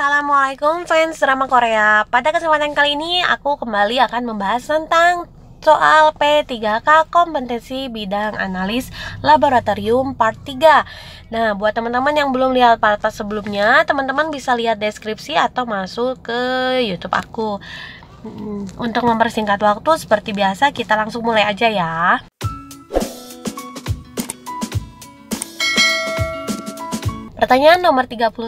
Assalamualaikum fans drama Korea. Pada kesempatan kali ini aku kembali akan membahas tentang soal P3K kompetensi bidang analis laboratorium part 3. Nah, buat teman-teman yang belum lihat part sebelumnya, teman-teman bisa lihat deskripsi atau masuk ke YouTube aku. Untuk mempersingkat waktu, seperti biasa kita langsung mulai aja ya. Pertanyaan nomor 31,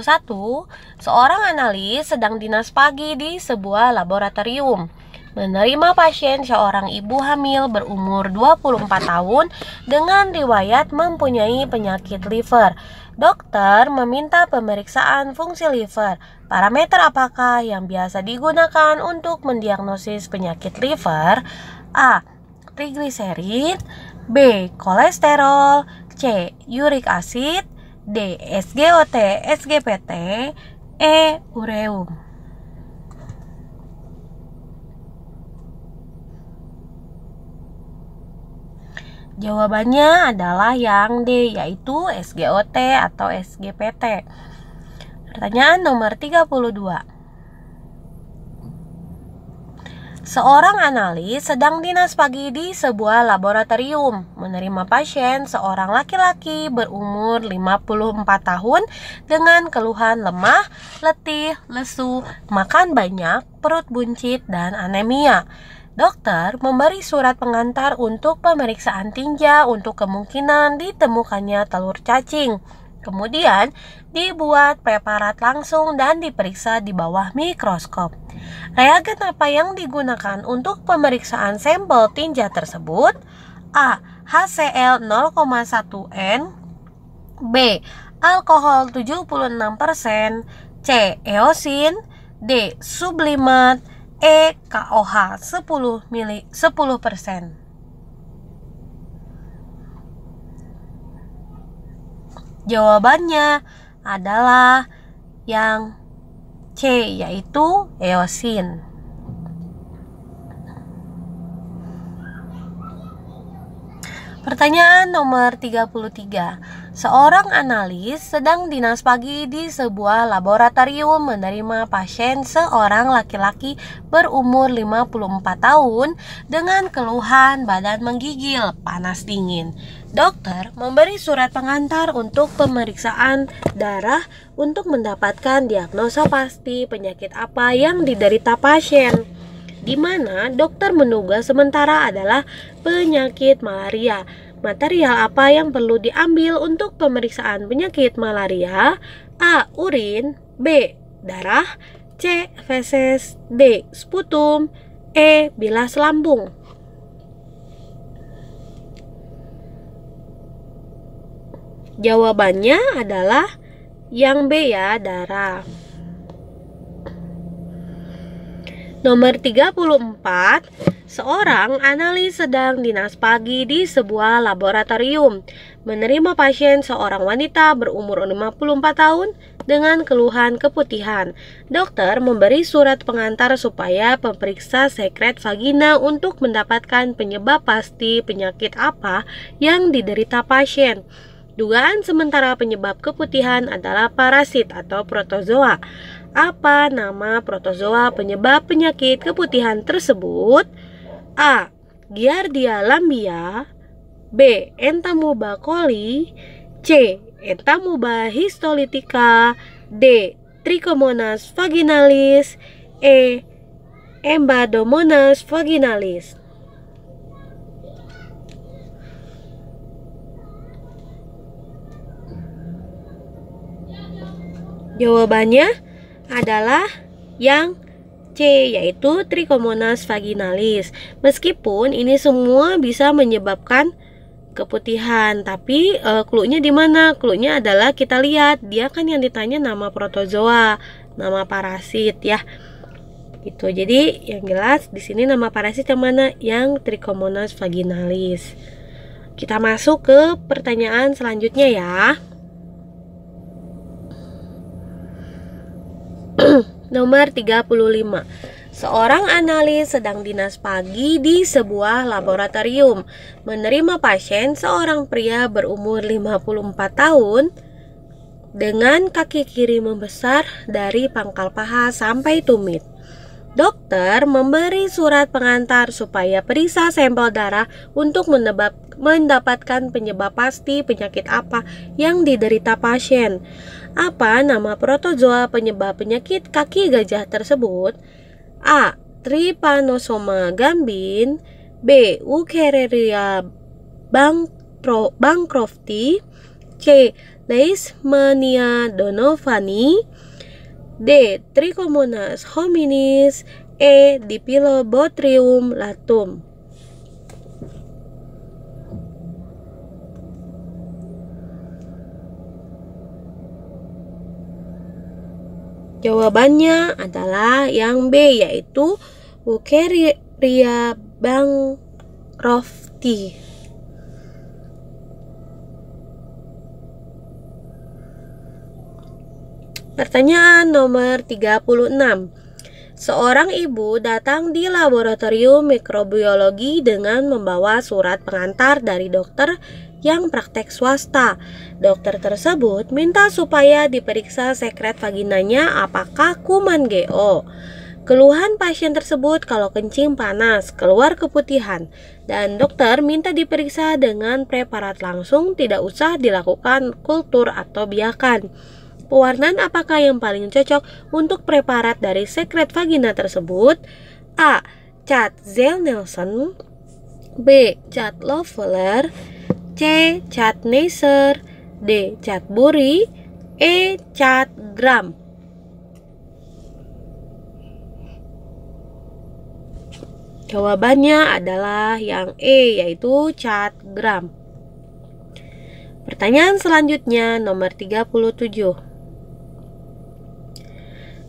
seorang analis sedang dinas pagi di sebuah laboratorium. Menerima pasien seorang ibu hamil berumur 24 tahun dengan riwayat mempunyai penyakit liver. Dokter meminta pemeriksaan fungsi liver. Parameter apakah yang biasa digunakan untuk mendiagnosis penyakit liver? A. Trigliserid, B. Kolesterol, C. Uric acid, D. SGOT, SGPT, E. Ureum. Jawabannya adalah yang D, yaitu SGOT atau SGPT. Pertanyaan nomor 32. Seorang analis sedang dinas pagi di sebuah laboratorium, menerima pasien seorang laki-laki berumur 54 tahun dengan keluhan lemah, letih, lesu, makan banyak, perut buncit, dan anemia. Dokter memberi surat pengantar untuk pemeriksaan tinja untuk kemungkinan ditemukannya telur cacing. Kemudian dibuat preparat langsung dan diperiksa di bawah mikroskop. Reagen apa yang digunakan untuk pemeriksaan sampel tinja tersebut? A. HCl 0,1N, B. Alkohol 76%, C. Eosin, D. Sublimat, E. KOH 10%. Jawabannya adalah yang C, yaitu eosin. Pertanyaan nomor 33. Seorang analis sedang dinas pagi di sebuah laboratorium menerima pasien seorang laki-laki berumur 54 tahun dengan keluhan badan menggigil, panas dingin. Dokter memberi surat pengantar untuk pemeriksaan darah untuk mendapatkan diagnosa pasti penyakit apa yang diderita pasien, di mana dokter menduga sementara adalah penyakit malaria. Material apa yang perlu diambil untuk pemeriksaan penyakit malaria? A. Urin, B. Darah, C. feses, D. Sputum, E. Bilas lambung. Jawabannya adalah yang B ya, darah. Nomor 34. Seorang analis sedang dinas pagi di sebuah laboratorium, menerima pasien seorang wanita berumur 54 tahun dengan keluhan keputihan. Dokter memberi surat pengantar supaya pemeriksa sekret vagina untuk mendapatkan penyebab pasti penyakit apa yang diderita pasien. Dugaan sementara penyebab keputihan adalah parasit atau protozoa. Apa nama protozoa penyebab penyakit keputihan tersebut? A. Giardia lambia, B. Entamoeba coli, C. Entamoeba histolytica, D. Trichomonas vaginalis, E. Embadmonas vaginalis. Jawabannya adalah yang C, yaitu Trichomonas vaginalis. Meskipun ini semua bisa menyebabkan keputihan, tapi cluenya di mana? Cluenya adalah kita lihat dia kan yang ditanya nama protozoa, nama parasit ya. Gitu. Jadi yang jelas di sini nama parasit yang mana? Yang Trichomonas vaginalis. Kita masuk ke pertanyaan selanjutnya ya. Nomor 35. Seorang analis sedang dinas pagi di sebuah laboratorium, menerima pasien seorang pria berumur 54 tahun dengan kaki kiri membesar dari pangkal paha sampai tumit. Dokter memberi surat pengantar supaya periksa sampel darah untuk mendapatkan penyebab pasti penyakit apa yang diderita pasien. Apa nama protozoa penyebab penyakit kaki gajah tersebut? A. Trypanosoma gambin, B. Wuchereria bancrofti, C. Leishmania donovani, D. Trichomonas hominis, E. Dipilobotrium latum. Jawabannya adalah yang B, yaitu Wuchereria bancrofti. Pertanyaan nomor 36. Seorang ibu datang di laboratorium mikrobiologi dengan membawa surat pengantar dari dokter yang praktek swasta. Dokter tersebut minta supaya diperiksa sekret vaginanya apakah kuman GO. Keluhan pasien tersebut kalau kencing panas, keluar keputihan, dan dokter minta diperiksa dengan preparat langsung, tidak usah dilakukan kultur atau biakan. Pewarnaan apakah yang paling cocok untuk preparat dari sekret vagina tersebut? A. Cat Zell-Nelson, B. Cat Loeffler, C. Cat Neisser, D. Cat Bury, E. Cat Gram. Jawabannya adalah yang E, yaitu Cat Gram. Pertanyaan selanjutnya nomor 37.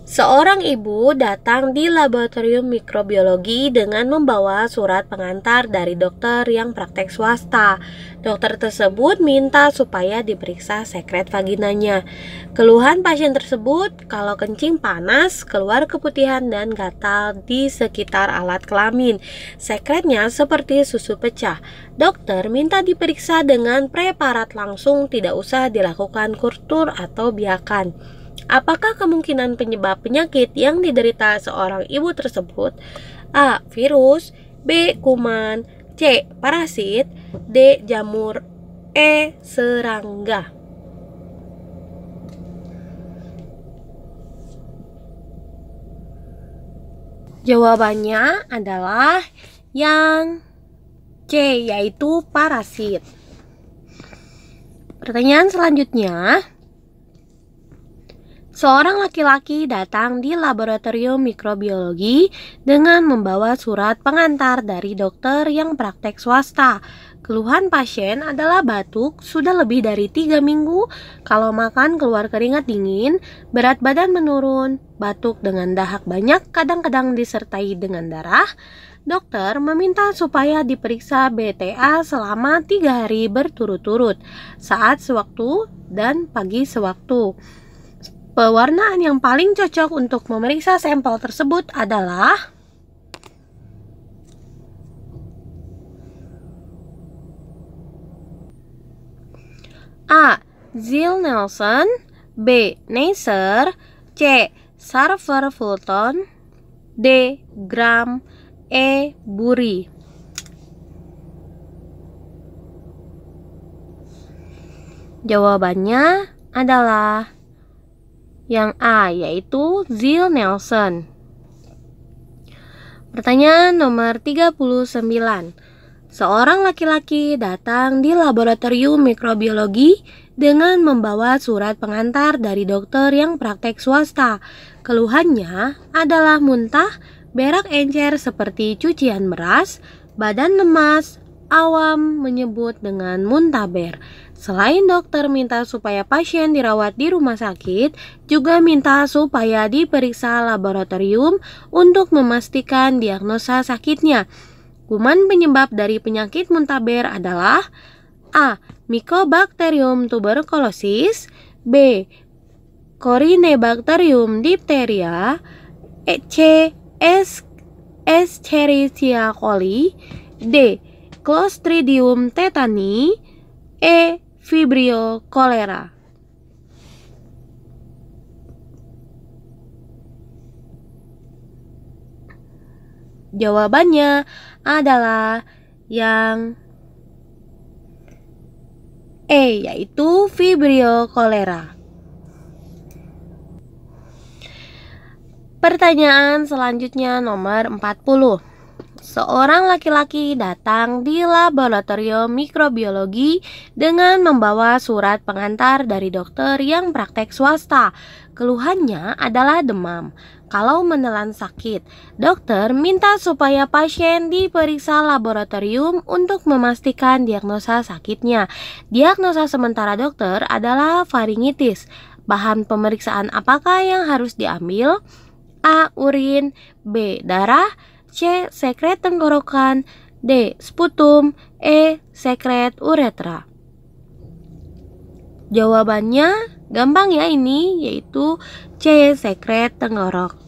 Seorang ibu datang di laboratorium mikrobiologi dengan membawa surat pengantar dari dokter yang praktek swasta. Dokter tersebut minta supaya diperiksa sekret vaginanya. Keluhan pasien tersebut kalau kencing panas, keluar keputihan dan gatal di sekitar alat kelamin. Sekretnya seperti susu pecah. Dokter minta diperiksa dengan preparat langsung, tidak usah dilakukan kultur atau biakan. Apakah kemungkinan penyebab penyakit yang diderita seorang ibu tersebut? A. Virus, B. Kuman, C. Parasit, D. Jamur, E. Serangga. Jawabannya adalah yang C, yaitu parasit. Pertanyaan selanjutnya. Seorang laki-laki datang di laboratorium mikrobiologi dengan membawa surat pengantar dari dokter yang praktek swasta. Keluhan pasien adalah batuk sudah lebih dari 3 minggu, kalau makan keluar keringat dingin, berat badan menurun, batuk dengan dahak banyak kadang-kadang disertai dengan darah. Dokter meminta supaya diperiksa BTA selama 3 hari berturut-turut, saat sewaktu dan pagi sewaktu. Pewarnaan yang paling cocok untuk memeriksa sampel tersebut adalah A. Zell-Nelson, B. Neisser, C. Sarver-Fulton, D. Gram, E. Bury. Jawabannya adalah yang A, yaitu Zell-Nelson. Pertanyaan nomor 39. Seorang laki-laki datang di laboratorium mikrobiologi dengan membawa surat pengantar dari dokter yang praktek swasta. Keluhannya adalah muntah, berak encer seperti cucian beras, badan lemas, awam menyebut dengan muntaber. Selain dokter minta supaya pasien dirawat di rumah sakit, juga minta supaya diperiksa laboratorium untuk memastikan diagnosa sakitnya. Kuman penyebab dari penyakit muntaber adalah A. Mycobacterium tuberculosis, B. Corynebacterium diphtheria, C. Escherichia coli, D. Clostridium tetani, E. Vibrio cholera. Jawabannya adalah yang E, yaitu Vibrio cholera. Pertanyaan selanjutnya nomor 40. Seorang laki-laki datang di laboratorium mikrobiologi dengan membawa surat pengantar dari dokter yang praktek swasta. Keluhannya adalah demam. Kalau menelan sakit, dokter minta supaya pasien diperiksa laboratorium untuk memastikan diagnosa sakitnya. Diagnosa sementara dokter adalah faringitis. Bahan pemeriksaan apakah yang harus diambil? A. Urin, B. Darah, C. Sekret tenggorokan, D. Sputum, E. Sekret uretra. Jawabannya gampang ya ini, yaitu C. Sekret tenggorok.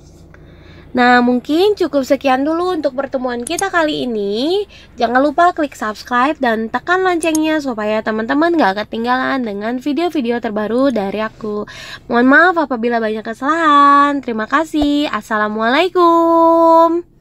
Nah, mungkin cukup sekian dulu untuk pertemuan kita kali ini. Jangan lupa klik subscribe dan tekan loncengnya supaya teman-teman gak ketinggalan dengan video-video terbaru dari aku. Mohon maaf apabila banyak kesalahan. Terima kasih. Assalamualaikum.